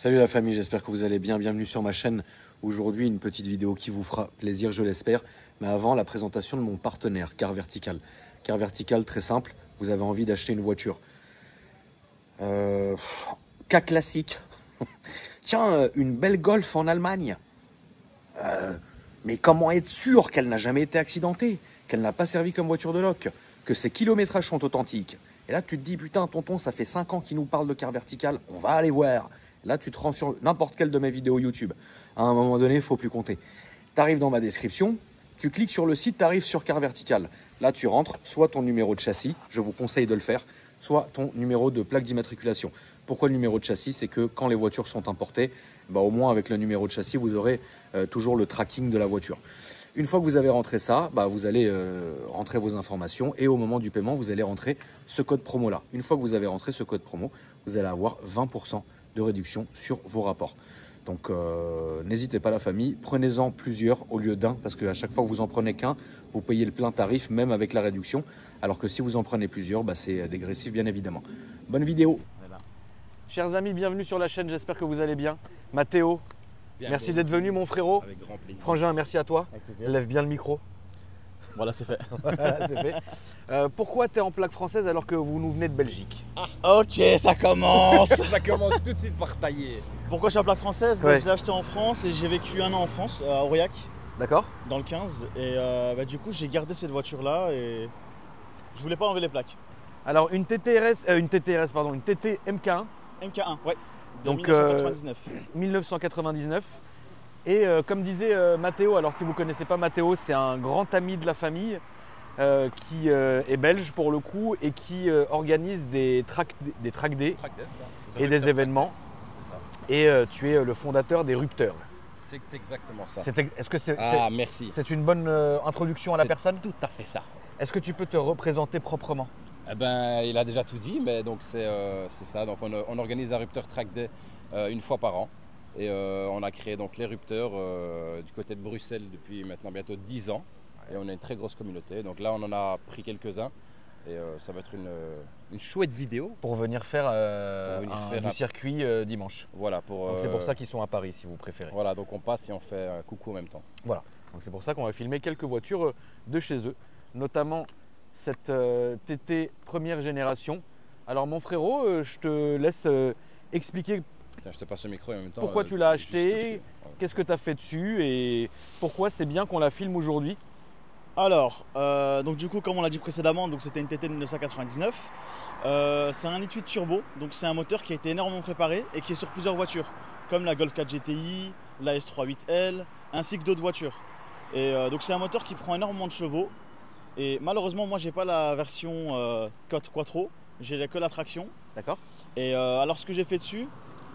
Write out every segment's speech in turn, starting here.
Salut la famille, j'espère que vous allez bien. Bienvenue sur ma chaîne. Aujourd'hui, une petite vidéo qui vous fera plaisir, je l'espère. Mais avant, la présentation de mon partenaire, Car Vertical. Car Vertical, très simple, vous avez envie d'acheter une voiture. Cas classique. Tiens, une belle Golf en Allemagne. Mais comment être sûr qu'elle n'a jamais été accidentée, qu'elle n'a pas servi comme voiture de loc, que ses kilométrages sont authentiques? Et là, tu te dis, putain, tonton, ça fait 5 ans qu'il nous parle de Car Vertical, on va aller voir. Là, tu te rends sur n'importe quelle de mes vidéos YouTube. À un moment donné, il ne faut plus compter. Tu arrives dans ma description, tu cliques sur le site, tu arrives sur Car Vertical. Là, tu rentres soit ton numéro de châssis, je vous conseille de le faire, soit ton numéro de plaque d'immatriculation. Pourquoi le numéro de châssis? C'est que quand les voitures sont importées, bah, au moins avec le numéro de châssis, vous aurez toujours le tracking de la voiture. Une fois que vous avez rentré ça, bah, vous allez rentrer vos informations et au moment du paiement, vous allez rentrer ce code promo-là. Une fois que vous avez rentré ce code promo, vous allez avoir 20% de réduction sur vos rapports. Donc n'hésitez pas la famille, prenez-en plusieurs au lieu d'un, parce qu'à chaque fois que vous en prenez qu'un, vous payez le plein tarif, même avec la réduction, alors que si vous en prenez plusieurs, bah, c'est dégressif bien évidemment. Bonne vidéo. Chers amis, bienvenue sur la chaîne, j'espère que vous allez bien. Mathéo, merci d'être venu mon frérot. Avec grand plaisir. Frangin, merci à toi. Avec plaisir. Lève bien le micro. Voilà, c'est fait. Voilà, c'est fait. Pourquoi tu es en plaque française alors que vous nous venez de Belgique? Ok, ça commence. Ça commence tout de suite par tailler. Pourquoi je suis en plaque française? Ouais. Je l'ai acheté en France et j'ai vécu un an en France, à Aurillac, D'accord. dans le 15. Et du coup, j'ai gardé cette voiture-là et je voulais pas enlever les plaques. Alors une TTRS, une TT MK1. MK1, ouais. De Donc, 1999. 1999. Et comme disait Mathéo, alors si vous ne connaissez pas Mathéo, c'est un grand ami de la famille qui est belge pour le coup et qui organise des track day et des événements. C'est ça. Et tu es le fondateur des Rupteurs. C'est exactement ça. Est-ce que Merci. c'est une bonne introduction à la personne? Tout à fait ça. Est-ce que tu peux te représenter proprement? Eh ben, il a déjà tout dit, mais donc c'est ça. Donc on organise un Rupteur Track Day une fois par an. Et on a créé donc les Rupteurs du côté de Bruxelles depuis maintenant bientôt 10 ans. Et on a une très grosse communauté. Donc là, on en a pris quelques-uns. Et ça va être une chouette vidéo. Pour venir faire, du circuit dimanche. Voilà. C'est pour ça qu'ils sont à Paris, si vous préférez. Voilà, donc on passe et on fait un coucou en même temps. Voilà. Donc c'est pour ça qu'on va filmer quelques voitures de chez eux. Notamment cette TT première génération. Alors mon frérot, je te laisse expliquer. Tiens, je te passe le micro et en même temps. Pourquoi tu l'as acheté, qu'est-ce que tu as fait dessus et pourquoi c'est bien qu'on la filme aujourd'hui? Alors, donc du coup, comme on l'a dit précédemment, donc c'était une TT de 1999. C'est un 1.8 turbo, donc c'est un moteur qui a été énormément préparé et qui est sur plusieurs voitures, comme la Golf 4 GTI, la S3 8L, ainsi que d'autres voitures. Et donc c'est un moteur qui prend énormément de chevaux. Et malheureusement, moi, j'ai pas la version Quattro, j'ai que la traction. D'accord. Et alors, ce que j'ai fait dessus,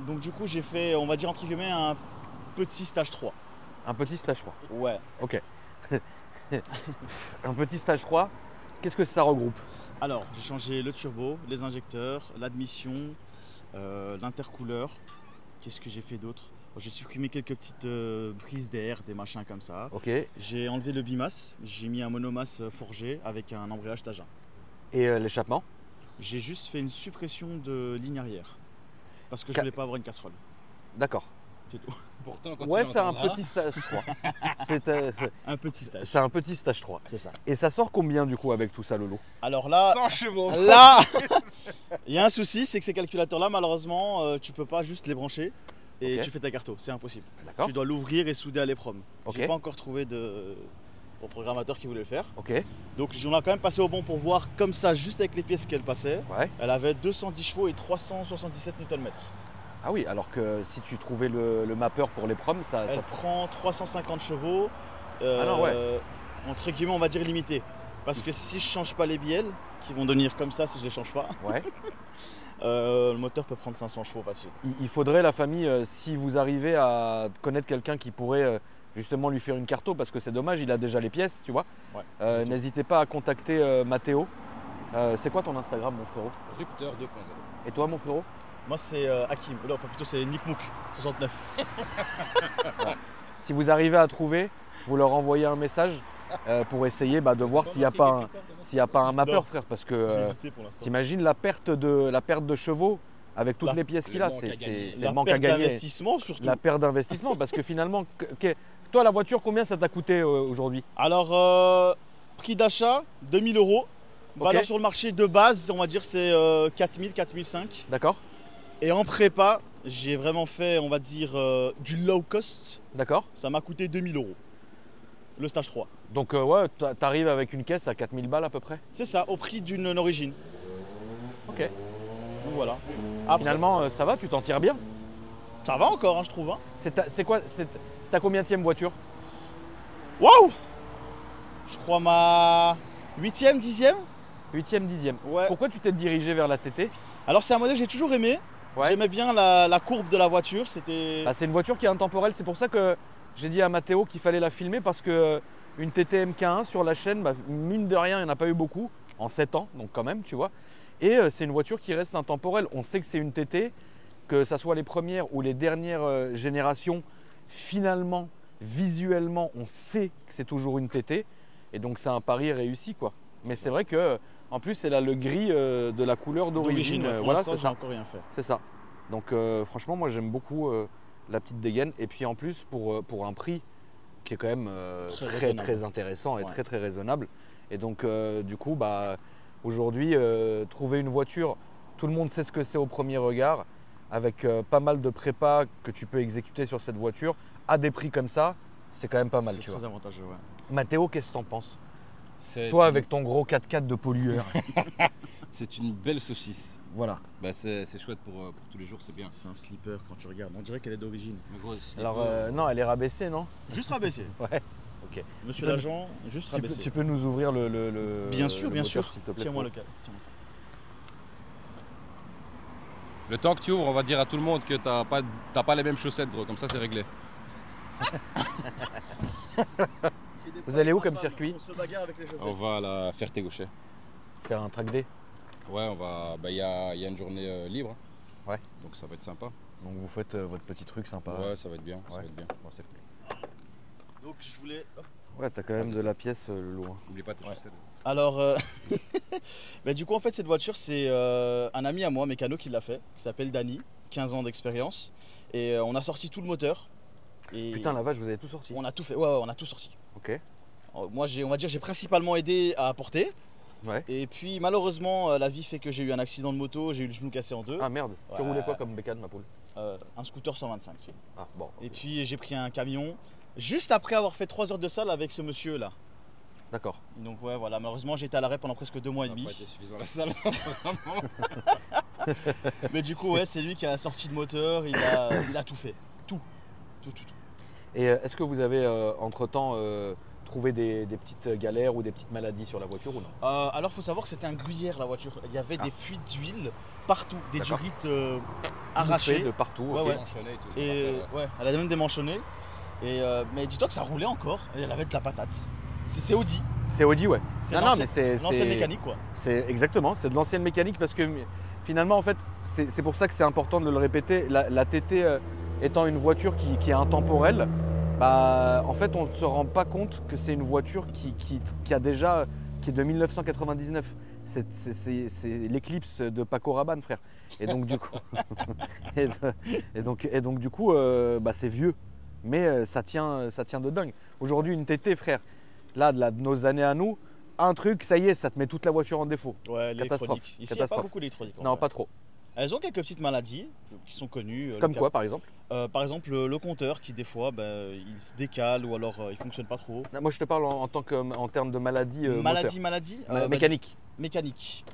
donc du coup, j'ai fait, on va dire entre guillemets, un petit stage 3. Un petit stage 3. Ouais. Ok. Un petit stage 3, qu'est-ce que ça regroupe? Alors, j'ai changé le turbo, les injecteurs, l'admission, l'intercooleur. Qu'est-ce que j'ai fait d'autre? J'ai supprimé quelques petites prises d'air, des machins comme ça. Ok. J'ai enlevé le bimasse, j'ai mis un monomasse forgé avec un embrayage Taja. Et l'échappement? J'ai juste fait une suppression de ligne arrière parce que je voulais pas avoir une casserole. D'accord. C'est tout. Pourtant, quand Ouais, tu c'est un l'entendras, petit stage 3. Un petit stage. C'est un petit stage 3. C'est ça. Et ça sort combien du coup avec tout ça, Lolo? Alors là, 100 chevaux. là, il y a un souci, c'est que ces calculateurs-là, malheureusement, tu peux pas juste les brancher et Ok. tu fais ta carte. C'est impossible. D'accord. Tu dois l'ouvrir et souder à l'EPROM. Ok. J'ai pas encore trouvé de programmateur qui voulait le faire. Ok. Donc j'en ai quand même passé au bon pour voir comme ça, juste avec les pièces qu'elle passait. Ouais. Elle avait 210 chevaux et 377 Nm. Ah oui, alors que si tu trouvais le mapper pour les proms, ça. Elle prend 350 chevaux. Alors ouais. Entre guillemets, on va dire limité. Parce que si je change pas les bielles, qui vont devenir comme ça si je les change pas, Ouais. le moteur peut prendre 500 chevaux facile. Il faudrait, la famille, si vous arrivez à connaître quelqu'un qui pourrait justement lui faire une carto, parce que c'est dommage, il a déjà les pièces, tu vois. Ouais, n'hésitez pas à contacter Mathéo. C'est quoi ton Instagram, mon frérot? Rupteur 2.0. Et toi, mon frérot? Moi c'est Hakim, non pas plutôt c'est Nick Mouk 69. Si vous arrivez à trouver, vous leur envoyez un message pour essayer de voir s'il n'y a pas un mapper, Non. frère, parce J'ai que évité pour l'instant. t'imagines la perte de chevaux avec toutes La- les pièces qu'il le a, manque à gagner. c'est La le manque à perte gagner. d'investissement surtout. La perte d'investissement, parce que finalement, toi, la voiture, combien ça t'a coûté aujourd'hui? Alors, prix d'achat, 2000 €. Valeur Ok. sur le marché de base, on va dire, c'est 4000, 4005. D'accord, Et en prépa, j'ai vraiment fait, on va dire, du low cost. d'accord. Ça m'a coûté 2000 €. Le stage 3. Donc, ouais, t'arrives avec une caisse à 4000 balles à peu près. C'est ça, au prix d'une origine. Ok. Donc voilà. Après, Finalement, ça va, tu t'en tires bien. ça va encore, hein, je trouve. Hein. C'est quoi, c'est ta combienième voiture? Waouh! Je crois ma 8e, 10e. 8e, 10e. Ouais. Pourquoi tu t'es dirigé vers la TT? Alors, c'est un modèle que j'ai toujours aimé. Ouais. J'aimais bien la courbe de la voiture. C'était. Bah, c'est une voiture qui est intemporelle, c'est pour ça que j'ai dit à Mathéo qu'il fallait la filmer parce que une TT MK1 sur la chaîne, bah, mine de rien, il n'y en a pas eu beaucoup en 7 ans, donc quand même, tu vois. Et c'est une voiture qui reste intemporelle. On sait que c'est une TT, que ça soit les premières ou les dernières générations, finalement, visuellement, on sait que c'est toujours une TT. Et donc c'est un pari réussi, quoi. Mais c'est vrai que en plus, elle a le gris de la couleur d'origine. Ouais, pour Voilà, l'instant, c'est j'ai ça. encore rien fait. C'est ça. Donc franchement, moi j'aime beaucoup la petite dégaine. Et puis en plus, pour un prix qui est quand même Très très, raisonnable. très intéressant et Ouais. très très raisonnable. Et donc du coup, bah, aujourd'hui, trouver une voiture, tout le monde sait ce que c'est au premier regard, avec pas mal de prépa que tu peux exécuter sur cette voiture, à des prix comme ça, c'est quand même pas mal. C'est Tu vois. très avantageux, ouais. Mathéo, qu'est-ce que t'en penses? C'est Toi, une- avec ton gros 4x4 de pollueur. C'est une belle saucisse. Voilà. Bah, c'est chouette pour tous les jours, c'est bien. C'est un slipper quand tu regardes. On dirait qu'elle est d'origine. Mais gros, c'est Alors, pas- non, elle est rabaissée, non? Juste rabaissé. Ouais. Ok. Monsieur peux- l'agent, juste Tu peux, rabaissé. tu peux nous ouvrir le Bien sûr, le bien moteur, sûr. s'il te plaît, Tiens-moi Flo. le cas. Tiens-moi ça. Le temps que tu ouvres, on va dire à tout le monde que t'as pas les mêmes chaussettes, gros. Comme ça, c'est réglé. Vous allez où comme circuit? On se bagarre avec les chaussettes. On va à la Ferté-Gaucher. Faire un track day. Ouais, on va. Bah, il y a une journée libre. hein. Ouais. Donc ça va être sympa. Donc vous faites votre petit truc sympa. Ouais, ça va être bien. Ça Ouais. va être bien. Bon, c'est cool. Donc je voulais. hop. Ouais, t'as quand même Vas-y, de la pièce, Lolo. hein. N'oublie pas tes Ouais. chaussettes. Alors, bah, du coup, en fait, cette voiture, c'est un ami à moi, mécano, qui l'a fait, qui s'appelle Dany, 15 ans d'expérience. Et on a sorti tout le moteur. Et Putain, la vache, vous avez tout sorti. on a tout fait. Ouais, ouais, on a tout sorti. Ok. Moi, on va dire, j'ai principalement aidé à apporter. Ouais. Et puis, malheureusement, la vie fait que j'ai eu un accident de moto, j'ai eu le genou cassé en deux. Ah merde. Tu Ouais. roulais quoi comme bécane, ma poule? Un scooter 125. Ah bon. Et ok. puis, j'ai pris un camion, juste après avoir fait 3 heures de salle avec ce monsieur-là. D'accord. Donc, ouais, voilà, malheureusement, j'ai été à l'arrêt pendant presque 2 mois et Ça n'a demi. pas été suffisant la salle. Mais du coup, ouais, c'est lui qui a sorti le moteur, il a tout fait. Tout. Tout. Et est-ce que vous avez entre-temps trouvé des petites galères ou des petites maladies sur la voiture ou non? Alors, faut savoir que c'était un gruyère la voiture. Il y avait des fuites d'huile partout, des D'accord. durites Bouffées arrachées. de partout. Ouais, ok. ouais. Enchaîné et tout. Et Après, ouais, elle avait même démanchonné. Et mais dis-toi que ça roulait encore. Et elle avait de la patate. C'est Audi. C'est Audi, ouais. C'est Non, non, l'ancienne- mais c'est l'ancienne mécanique, quoi. C'est exactement, c'est de l'ancienne mécanique parce que finalement, en fait, c'est pour ça que c'est important de le répéter. La TT étant une voiture qui est intemporelle, bah, en fait, on ne se rend pas compte que c'est une voiture qui a déjà, qui est de 1999. C'est l'éclipse de Paco Rabanne, frère. Et donc du coup, et donc du coup, bah, c'est vieux, mais ça tient de dingue. Aujourd'hui, une TT, frère, là, de nos années à nous. Un truc, ça y est, ça te met toute la voiture en défaut. Ouais, l'électronique. Catastrophe. Ici, il n'y a pas Catastrophe. beaucoup d'électronique. en Non, vrai. pas trop. Elles ont quelques petites maladies qui sont connues. Comme quoi, par exemple? Par exemple, le compteur qui, des fois, il se décale ou alors il fonctionne pas trop. Moi, je te parle en termes de maladie Maladie mécanique. mécanique.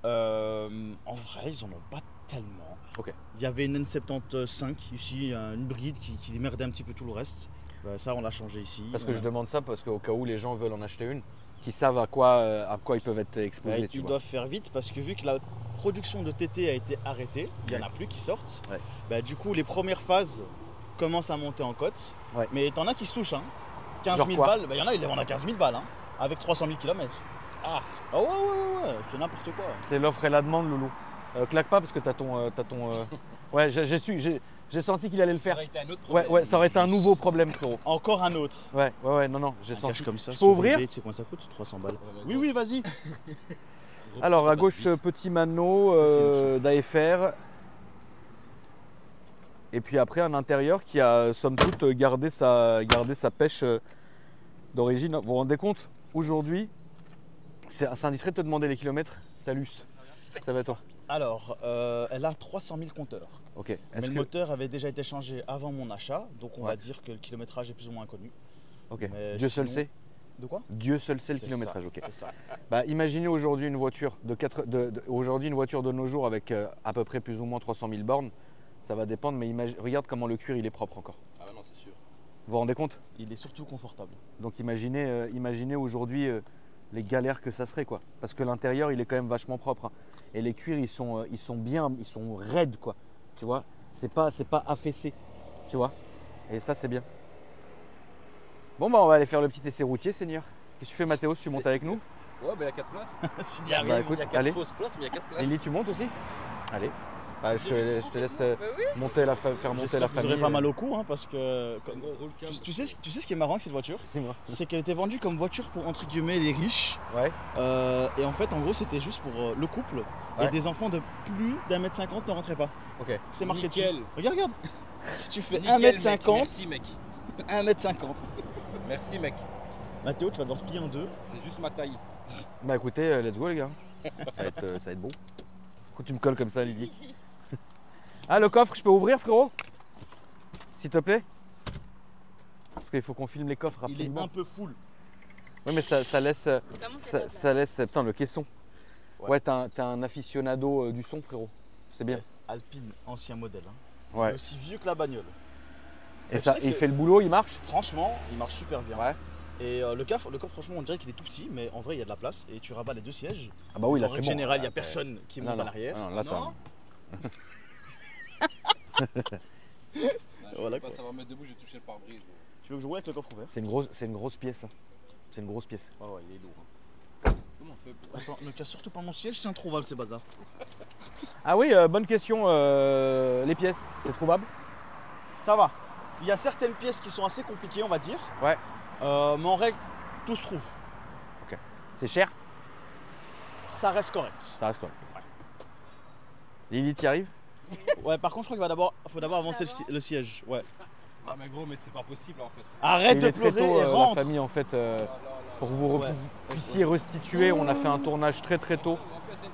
En vrai, ils en ont pas tellement. Ok. Il y avait une N75 ici, une bride qui démerdait un petit peu tout le reste. Ça, on l'a changé ici. Parce que je demande ça parce qu'au cas où les gens veulent en acheter une, qui savent à quoi ils peuvent être exposés. tu ils vois. doivent faire vite parce que vu que la production de TT a été arrêtée, il n'y en a plus qui sortent. Ouais. Du coup, les premières phases commencent à monter en cote. Ouais. Mais t'en as qui se touchent. 15 Genre 000 quoi balles, il y en a, ils les vendent à 15 000 balles. Avec 300 000 km. Ah ouais, c'est n'importe quoi. C'est l'offre et la demande, Loulou. Claque pas parce que t'as ton. Ouais, j'ai senti qu'il allait le Ça faire. aurait été un autre Ouais, problème. ouais, ça aurait été un nouveau problème, frérot. Encore un autre. Ouais, non, j'ai Un senti. cache comme ça, Je peux sur ouvrir eBay, tu sais combien ça coûte? 300 balles. Oui, vas-y. Alors, à gauche, petit mano Ça, c'est une d'AFR. Et puis après, un intérieur qui a, somme toute, gardé sa pêche d'origine. Vous vous rendez compte? Aujourd'hui, c'est indiscret de te demander les kilomètres. Salut, ça va toi? Alors, elle a 300 000 compteurs. Ok. Mais le moteur avait déjà été changé avant mon achat, donc on va dire que le kilométrage est plus ou moins inconnu. Ok. Mais Dieu seul sinon- sait. De quoi? Dieu seul sait le C'est kilométrage. ça, Ok. C'est ça. Bah, imaginez aujourd'hui une voiture aujourd'hui une voiture de nos jours avec à peu près plus ou moins 300 000 bornes. Ça va dépendre, mais regarde comment le cuir il est propre encore. Ah non, c'est sûr. Vous vous rendez compte? Il est surtout confortable. Donc imaginez aujourd'hui les galères que ça serait quoi. Parce que l'intérieur il est quand même vachement propre. Hein. Et les cuirs ils sont bien, ils sont raides quoi. Tu vois? C'est pas affaissé. Tu vois? Et ça c'est bien. Bon bah on va aller faire le petit essai routier Seigneur. Qu'est-ce que tu fais Mathéo si tu montes avec nous? Ouais, mais il y a 4 places. S'il y Bah, arrive. écoute, Il y a 4 allez. fausses places, mais il y a 4 places. Lily tu montes aussi? Allez. Bah, je te laisse Bah oui. monter faire monter J'espère la que vous famille. aurez pas mal au cou, hein, parce que En gros, roule calme. tu sais ce qui est marrant avec cette voiture, Dis-moi. c'est qu'elle était vendue comme voiture pour entre guillemets les riches. Ouais. Et en fait, en gros, c'était juste pour le couple. Ouais. Et des enfants de plus d'1m50 ne rentraient pas. Ok. C'est marqué Nickel. dessus. Regarde. Si tu fais Nickel, mec. 1m50, Merci, mec. 1m50. Merci, mec. Mathéo, tu vas devoir te plier en deux. C'est juste ma taille. Bah écoutez, let's go les gars. Ça va être beau. Pourquoi tu me colles comme ça Lily? Ah le coffre, je peux ouvrir frérot? S'il te plaît? Parce qu'il faut qu'on filme les coffres Il est rapidement. un peu full. Ouais mais ça laisse. Ça Ça laisse. Putain le caisson. Ouais. Ouais, t'es un aficionado du son frérot. C'est bien. Alpine, ancien modèle. Hein. Il Ouais. est aussi vieux que la bagnole. Et je ça, sais il que- fait le boulot, il marche? Franchement, il marche super bien. Ouais. Et le coffre, franchement, on dirait qu'il est tout petit, mais en vrai, il y a de la place. Et tu rabats les deux sièges. Ah bah oui là en c'est règle bon. générale, il n'y a Ah, personne qui non, monte non. à l'arrière. Non, là, Non. Voilà, Je quoi. vais pas savoir mettre debout, j'ai touché le pare-brise. Tu veux que je roule avec le coffre ouvert? C'est une grosse pièce là. C'est une grosse pièce. Ouais, ouais, il est lourd. Comment on fait pour... Attends, ne casse surtout pas mon siège, c'est introuvable ces bazars. Ah oui, bonne question. Les pièces, c'est trouvable? Ça va. Il y a certaines pièces qui sont assez compliquées, on va dire. Ouais. Mais en règle, tout se trouve. C'est cher? Ça reste correct. Ça reste correct. Lily, t'y arrives? Ouais, par contre, je crois qu'il faut d'abord avancer le siège. Ouais. Ah mais gros, mais c'est pas possible en fait. Arrête Il de est très pleurer tôt, et la rentre. famille en fait, pour que vous Ouais. puissiez restituer, on a fait un tournage très tôt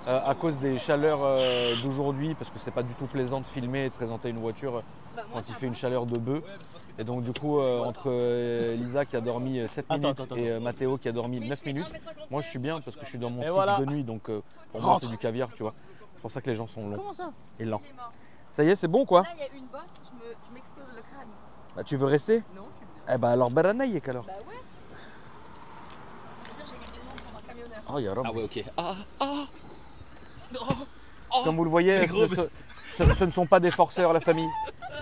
à cause des chaleurs d'aujourd'hui, parce que c'est pas du tout plaisant de filmer et de présenter une voiture quand il fait une chaleur de bœuf. Et donc du coup, entre Lisa qui a dormi 7 minutes Attends. et Mathéo qui a dormi 9 minutes, moi je suis bien parce que je suis dans mon cycle voilà. de nuit, donc pour moi Rentre. c'est du caviar, tu vois. C'est pour ça que les gens sont longs Comment ça? et lents. Ça y est, c'est bon quoi? Là, il y a une bosse, je m'explose le crâne. Bah, tu veux rester? Non, je suis bien. Eh bah alors Baranaïek alors. Bah ouais. J'ai livraison pour un camionneur. Oh, y a Rome. Ah ouais, ok. Comme vous le voyez, Mais gros, ce ne sont pas des forceurs, la famille.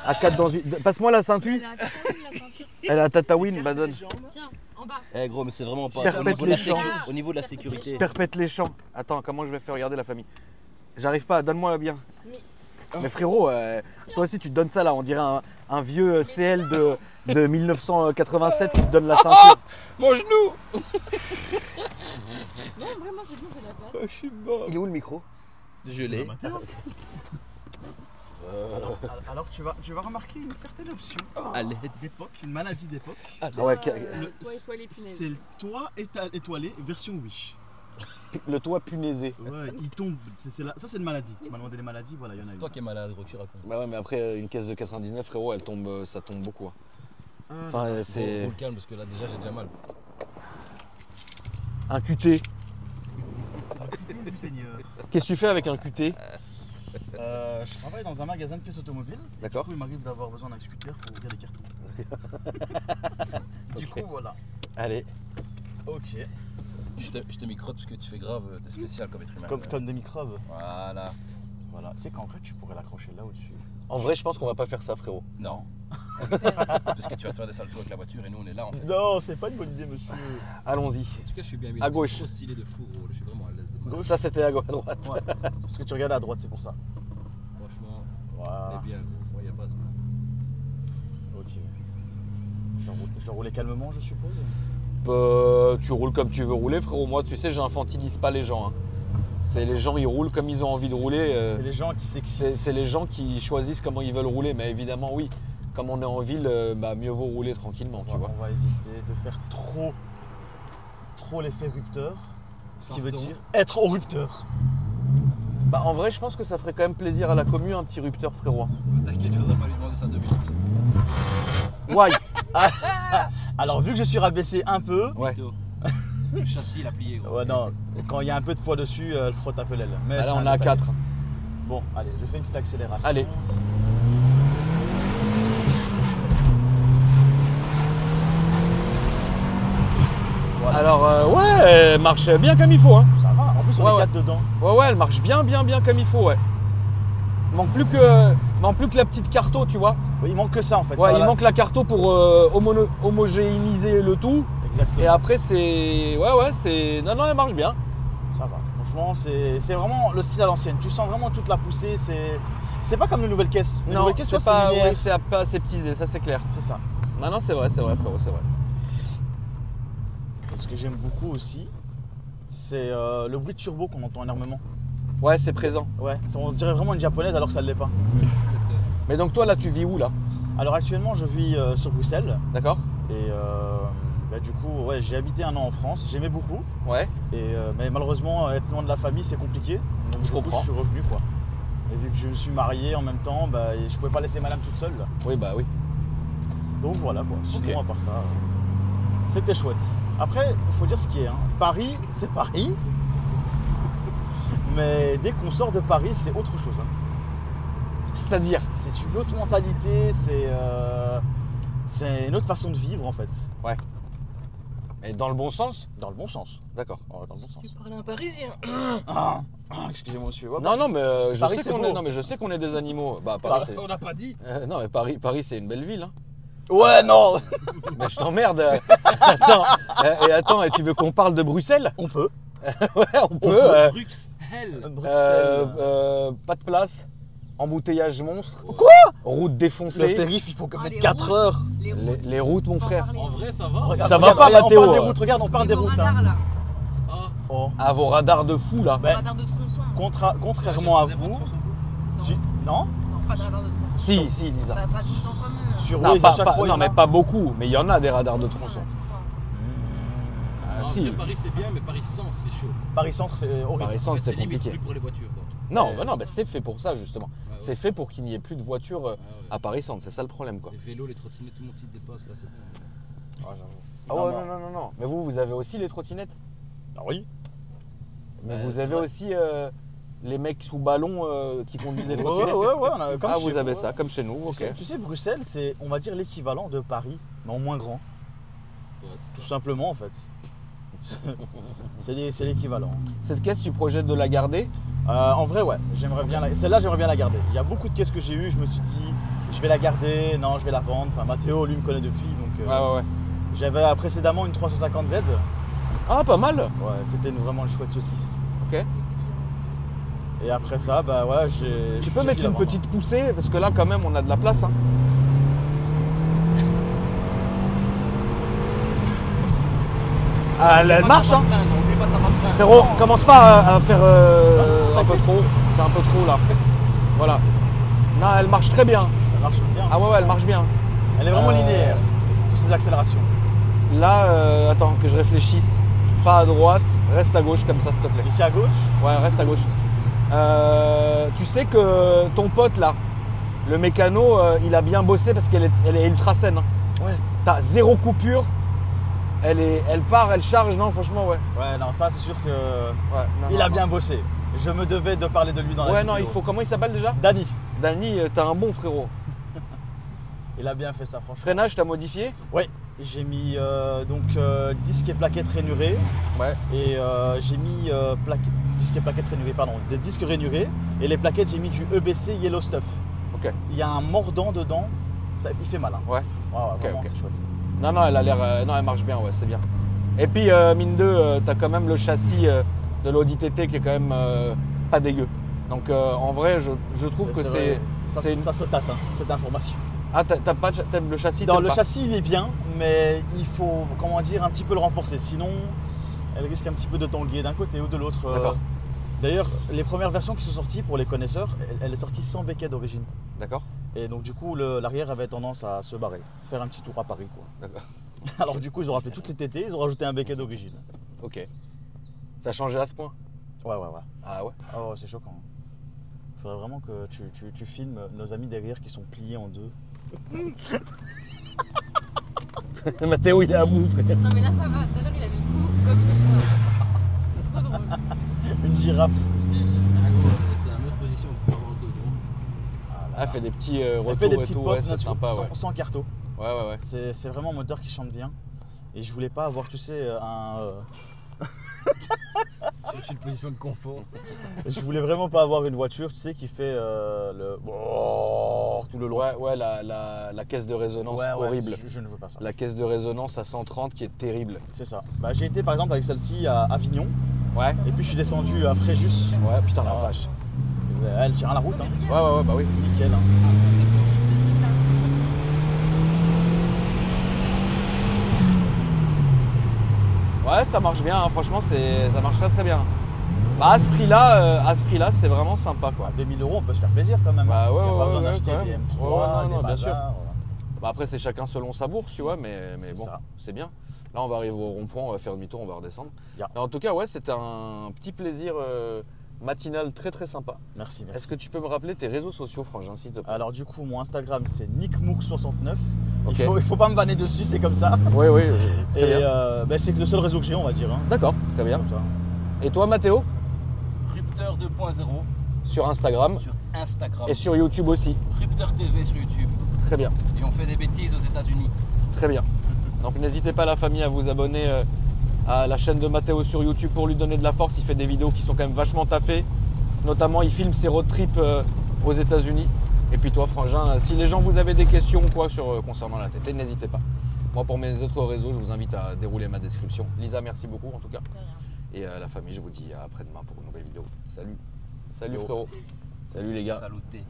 À 4 dans une. Passe-moi la ceinture. Elle a la ceinture. Elle a Tatawin, Badon. Tiens, en bas. Eh gros, mais c'est vraiment pas. Perpète Au niveau, de la les champs. au niveau de la sécurité. Perpète les champs. Attends, comment je vais faire regarder la famille? J'arrive pas, donne-moi bien. Mais frérot, toi aussi tu te donnes ça là, on dirait un vieux CL de 1987 qui te donne la ceinture. Mon genou. Non, vraiment, c'est bon, j'ai la place. Je suis mort. Il est où le micro? Je l'ai. Alors tu vas remarquer une certaine option À l'aide. d'époque, une maladie d'époque. Ah ouais, Toi étoilé, punaise. C'est le toit étoilé version Wish. le toit punaisé. Ouais, il tombe. Ça c'est une maladie. Tu m'as demandé des maladies, voilà, il y en a C'est une. toi qui es malade, Roxy, raconte. Bah ouais, mais après une caisse de 99, frérot, elle tombe, ça tombe beaucoup. Hein. Ah, Enfin, c'est Gros, le calme parce que là déjà j'ai déjà mal. un QT. du Seigneur. Qu'est-ce que tu fais avec un QT? Je travaille dans un magasin de pièces automobiles. D'accord. Du coup, il m'arrive d'avoir besoin d'un scooter pour ouvrir les cartons. Du coup, voilà. Allez. Ok. Je te microte parce que tu fais grave, t'es spécial comme être humain. Comme des microbes. Voilà. Voilà. Tu sais qu'en vrai, tu pourrais l'accrocher là au-dessus. En vrai, je pense qu'on va pas faire ça, frérot. Non. Parce que tu vas faire des saltos avec la voiture et nous on est là en fait. Non, c'est pas une bonne idée, monsieur. Allons-y. En tout cas, je suis bien mis. À gauche. C'est trop stylé de fou, gros. Je suis vraiment à l'aise de Gauche. Ça, c'était à gauche, à droite. Ouais. Parce que tu regardes à droite, c'est pour ça. Franchement, Voilà. elle est bien, gros. Il n'y a pas à se plaindre. Ok. Je dois rouler calmement, je suppose. Tu roules comme tu veux rouler, frérot. Moi, tu sais, j'infantilise pas les gens. Hein. C'est les gens, ils roulent comme ils ont envie de rouler. C'est les gens qui s'excitent. C'est les gens qui choisissent comment ils veulent rouler. Mais évidemment, oui, comme on est en ville, mieux vaut rouler tranquillement, tu vois. On va éviter de faire trop l'effet rupteur. Ce qui veut dire être au rupteur. Bah, en vrai, je pense que ça ferait quand même plaisir à la commune, un petit rupteur, frérot. T'inquiète, je ne faudrait pas lui demander ça 2 minutes. Why? Alors vu que je suis rabaissé un peu, Ouais. Le châssis, il a plié. gros. ouais, non, quand il y a un peu de poids dessus, elle frotte un peu l'aile. Mais Là, c'est on un est à détail. 4. Bon, allez, je fais une petite accélération. Allez. Voilà. Alors, ouais, elle marche bien comme il faut. Hein. Ça va, en plus on Ouais, est ouais. 4 dedans. Ouais, elle marche bien comme il faut, ouais. Il manque plus que la petite carto, tu vois. Oui, il manque que ça en fait. Ouais, Ça, il là, manque la carto pour homogénéiser le tout. Exactement. Et après, c'est. Ouais, c'est. Non, elle marche bien. Ça va. Franchement, c'est vraiment le style à l'ancienne. Tu sens vraiment toute la poussée. C'est pas comme les nouvelles caisses. Les Non, nouvelles caisses, c'est soit pas, linéaire. oui, c'est pas aseptisé, ça c'est clair. C'est ça. Non, c'est vrai, frérot, c'est vrai. Et ce que j'aime beaucoup aussi, c'est le bruit de turbo qu'on entend énormément. Ouais, c'est présent. Ouais, on dirait vraiment une japonaise alors que ça ne l'est pas. Mais donc, toi, là, tu vis où, là? Alors actuellement, je vis sur Bruxelles. D'accord? Et du coup, ouais, j'ai habité 1 an en France. J'aimais beaucoup. Ouais. Et, mais malheureusement, être loin de la famille, c'est compliqué. Donc Je du coup, comprends. je suis revenu quoi. Et vu que je me suis marié en même temps, je pouvais pas laisser madame toute seule. Là. Oui, bah oui. Donc voilà quoi. Sinon, Ok. à part ça, c'était chouette. Après, il faut dire ce qui est. Hein. Paris, c'est Paris. Mais dès qu'on sort de Paris, c'est autre chose. Hein. C'est-à-dire? C'est une autre mentalité, c'est une autre façon de vivre en fait. Et dans le bon sens? Dans le bon sens. D'accord. Ouais, dans le bon sens. parlais un Parisien. Excusez-moi monsieur. Ouais, Non, mais Paris, c'est beau. je sais qu'on est des animaux. Bah, Paris, c'est... On n'a pas dit. Non, mais Paris, c'est une belle ville. Hein. Ouais, non. Mais je t'emmerde. Attends, et tu veux qu'on parle de Bruxelles? On peut. Ouais, on peut. Bruxelles. Bruxelles. Pas de place. Embouteillage monstre. Quoi? Route Le défoncée. périph', il faut Ah, mettre les 4 routes. heures. Les routes, mon Faut en frère. parler. En vrai, ça va. Regarde, Ça va regarde, pas, regarde, Mathéo, On parle des routes, regarde, on parle des Les routes. radars, Hein. là. Ah, Oh. Ah, vos radars de fou, là. Ben, Radar de tronçon. Contrairement à vous avez pas de vous. tronçon Non. Non, pas de radar de tronçon. Si, Lisa. Bah, pas tout le temps comme eux. Sur Non, Waze, à chaque fois, il y non en a. mais pas beaucoup. Mais il y en a des radars de Il y en a tronçon. tout le temps. Ah, En si. vrai, Paris c'est bien, mais Paris centre c'est chaud. Paris Centre, c'est horrible. Paris En Centre, fait, c'est limite compliqué. plus pour les voitures. Quoi. Non, c'est fait pour ça, justement. Ouais, ouais. C'est fait pour qu'il n'y ait plus de voitures Ah, ouais. à Paris Centre. C'est ça le problème, quoi. Les vélos, les trottinettes, tout le monde qui dépasse là, c'est bon. Ah, j'avoue. Ah ouais, non. Mais vous avez aussi les trottinettes? Ah oui. Mais Ouais, vous c'est avez vrai. aussi les mecs sous ballon qui conduisent des Ouais, trottinettes? ouais, on a- comme Ah, chez vous avez vous, ça, ouais. comme chez nous, ok. Tu sais, Bruxelles, c'est, on va dire, l'équivalent de Paris, mais en moins grand. Ouais, c'est Tout ça. simplement, en fait. C'est l'équivalent. Cette caisse, tu projettes de la garder? En vrai, ouais. Celle-là, j'aimerais bien la garder. Il y a beaucoup de caisses que j'ai eues. Je me suis dit, je vais la garder. Non, je vais la vendre. Enfin, Mathéo, lui, me connaît depuis. Donc, Ouais. j'avais précédemment une 350Z. Ah, pas mal. Ouais, c'était vraiment une chouette saucisse. Ok. Et après ça, bah ouais, j'ai. Tu peux j'ai mettre dû la une vendre. petite poussée, parce que là, quand même, on a de la place. Hein. Ah, elle marche, hein. N'oublie pas ta main de frein. Frérot, commence pas à faire Non, un peu t'inquiète. trop. C'est un peu trop là. Voilà. Non, elle marche très bien. Elle marche bien. Ah ouais, elle marche bien. Elle est vraiment Euh, linéaire sur ses accélérations. Là, attends, que je réfléchisse. Pas à droite, reste à gauche comme ça, s'il te plaît. Ici à gauche, Ouais, reste à gauche. Tu sais que ton pote là, le mécano, il a bien bossé parce qu'elle est ultra saine. Hein. Ouais. T'as zéro coupure. Elle part, elle charge, non, franchement, ouais. ouais, non, ça c'est sûr que. Ouais, non, Il non, a non. bien bossé. Je me devais de parler de lui dans la Ouais, vidéo. non, il faut. Comment il s'appelle déjà? Dany, Dany, t'as un bon frérot. il a bien fait ça, franchement. Freinage, t'as modifié? Ouais, j'ai mis disque et plaquettes rainurées. Ouais. Et j'ai mis disque et plaquettes rainurées, pardon, des disques rainurés. Et les plaquettes, j'ai mis du EBC Yellow Stuff. Ok. Il y a un mordant dedans, ça, il fait mal. Hein. Ouais. Vraiment, ok. c'est chouette. Non, elle a l'air. Non, elle marche bien, ouais, c'est bien. Et puis, mine de, t'as quand même le châssis de l'Audi TT qui est quand même pas dégueu. Donc, en vrai, je trouve que vrai. c'est. Ça, une- ça se tâte, hein, cette information. Ah, t'aimes le châssis? Dans t'aimes le pas châssis, il est bien, mais il faut, comment dire, un petit peu le renforcer. Sinon, elle risque un petit peu de tanguer d'un côté ou de l'autre. D'accord. D'ailleurs, les premières versions qui sont sorties pour les connaisseurs, elle est sortie sans béquet d'origine. D'accord. Et donc du coup, l'arrière avait tendance à se barrer, faire un petit tour à Paris quoi. D'accord. Alors du coup, ils ont rappelé toutes les TT, ils ont rajouté un béquet d'origine. Ok. Ça a changé à ce point? Ouais. Ah ouais. Ah ouais, c'est choquant. Il faudrait vraiment que tu filmes nos amis derrière qui sont pliés en deux. Mathéo, il est à bout, frère. Non mais là ça va, tout à l'heure il avait le coup comme ça. Trop drôle. Une girafe. C'est la meilleure position pour avoir le dos droit. Ah, fait des petits Elle retours fait des et petits tout, pops ouais, c'est là-dessus, sympa, ouais. sans carto. Ouais. C'est vraiment un moteur qui chante bien. Et je voulais pas avoir, tu sais, Cherche une position de confort. je voulais vraiment pas avoir une voiture, tu sais, qui fait tout le long. Ouais, la caisse de résonance Ouais, horrible. je ne veux pas ça. La caisse de résonance à 130 qui est terrible. C'est ça. Bah, j'ai été par exemple avec celle-ci à Avignon. Ouais. Et puis je suis descendu à Fréjus. Ouais, putain la Ah. vache. Elle tient la route, hein. Ouais, bah oui. Nickel. Hein. Ouais, ça marche bien, hein. Franchement, ça marche très bien. Bah, à ce prix-là, c'est vraiment sympa, quoi. À 2000 €, on peut se faire plaisir quand même. Bah, ouais, Il n'y a ouais, pas besoin ouais, d'acheter quand des même. M3, Ouais, non, des bien sûr. Mazda, Bah, après, c'est chacun selon sa bourse, tu vois, mais C'est bon, ça. c'est bien. Là, on va arriver au rond-point, on va faire demi-tour, on va redescendre. Ya. Mais en tout cas, ouais, c'était un petit plaisir matinal très sympa. Merci. Est-ce que tu peux me rappeler tes réseaux sociaux, Frangin, s'il te plaît? Alors du coup, mon Instagram c'est nickmook69. Ok. Il faut pas me banner dessus, c'est comme ça. Oui, Et très bien. bah, c'est le seul réseau que j'ai, on va dire. Hein. D'accord, très bien. Comme ça. Et toi, Mathéo? Rupteur 2.0 Sur Instagram sur Instagram. et sur YouTube aussi. Rupteur TV sur YouTube. Très bien. Et on fait des bêtises aux États-Unis. Très bien. Donc n'hésitez pas la famille à vous abonner à la chaîne de Mathéo sur YouTube pour lui donner de la force. Il fait des vidéos qui sont quand même vachement taffées. Notamment, il filme ses road trips aux États-Unis. Et puis toi, Frangin, si les gens vous avez des questions ou quoi concernant la TT, n'hésitez pas. Moi, pour mes autres réseaux, je vous invite à dérouler ma description. Lisa, merci beaucoup en tout cas. De rien. Et la famille, je vous dis à après-demain pour une nouvelle vidéo. Salut. Salut Yo. frérot. Salut les gars. Saluté.